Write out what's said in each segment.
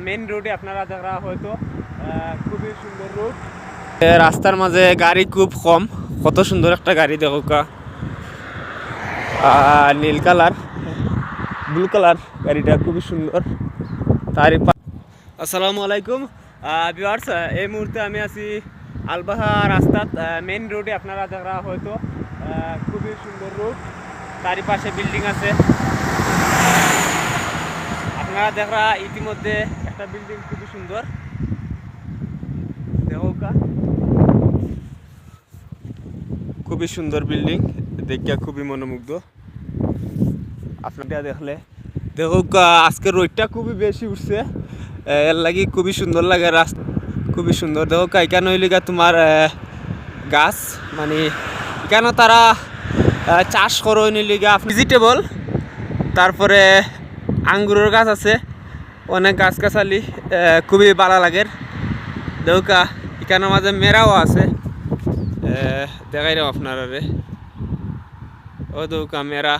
Main রোডে আপনারা যারা হয়তো খুবই সুন্দর রোড, রাস্তার মাঝে গাড়ি খুব কম। কত সুন্দর একটা গাড়ি দেখো, নীল কালার ব্লু কালার গাড়িটা খুবই সুন্দর। তারই আসসালামু আলাইকুম ভিউয়ার্স, এই মুহূর্তে আমি আছি আলবাহা রাস্তাত মেইন রোডে। আপনারা যারা হয়তো খুবই সুন্দর রোড, তারই পাশে বিল্ডিং আছে। আপনারা দেখা ইতিমধ্যে একটা বিল্ডিং খুবই সুন্দর দেখোকা, খুবই সুন্দর বিল্ডিং দেখিয়া খুবই মনোমুগ্ধ। আপনারা দেখলে দেখোকা, আজকে রোদটা খুবই বেশি উঠছে, এর লাগি খুবই সুন্দর লাগে। রাস্তা খুবই সুন্দর দেখোকা। এখানে হইলিগা তোমার গাছ, মানে কেন তারা চাষ করো নিলিগা ভেজিটেবল, তারপরে আঙ্গুরের গাছ আছে, অনেক গাছ গাছালি খুবই ভালো লাগে দেখোকা। এখানের মাঝে মেরাও আছে, দেখাই রাও আপনারা রে। ও দেখোকা মেরা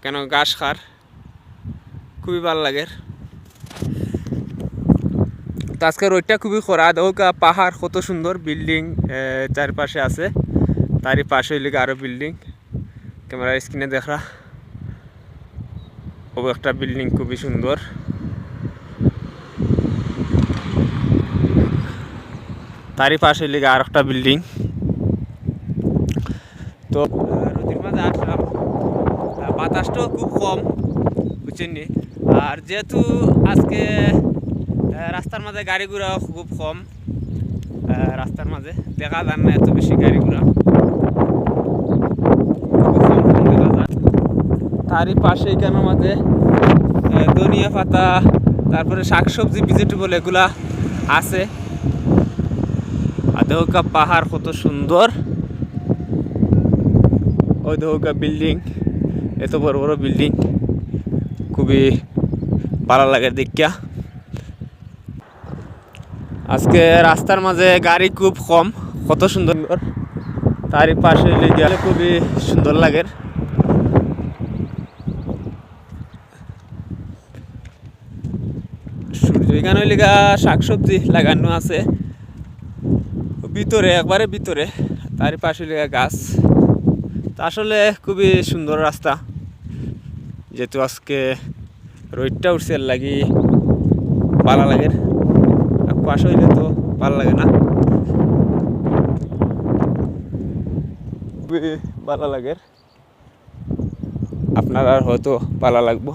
কেন গাছ খার খুবই ভালো লাগে। তো আজকে রোদটা খুবই খরা দেখোকা। পাহাড় কত সুন্দর, বিল্ডিং চারপাশে আছে, তারই পাশে হইলে আরো বিল্ডিং। ক্যামেরার স্ক্রিনে দেখা ও একটা বিল্ডিং খুবই সুন্দর। তারই পাশে হইলে আর একটা বিল্ডিং। তো নদীর মাঝে আসলাম, বাতাসটাও খুব কম বুঝছেন। আর যেহেতু আজকে রাস্তার মাঝে গাড়ি ঘোড়া খুব কম, রাস্তার মাঝে দেখা যান না এত বেশি গাড়ি ঘোড়া, দেখা যায়। তারই পাশে এখানে মাঝে ধনিয়া পাতা, তারপরে শাকসবজি ভেজিটেবল এগুলা আছে। আর দেখোকা পাহাড় কত সুন্দর, ওই দেখোকা বিল্ডিং, এত বড় বড় বিল্ডিং খুবই ভালো লাগে দেখিয়া। আজকে রাস্তার মাঝে গাড়ি খুব কম, কত সুন্দর। তারই পাশে গেলে খুবই সুন্দর লাগে। সূর্য এখানে লিগা শাকসবজি লাগানো আছে ভিতরে, একবারে ভিতরে। তারই পাশে লিগা গাছ। আসলে খুবই সুন্দর রাস্তা, যেহেতু আজকে রোদটা উঠছে এর লাগি ভালো লাগে। কুয়াশা হইলে তো ভালো লাগে না, খুবই ভালো লাগে। আপনারা হয়তো ভালো লাগবো।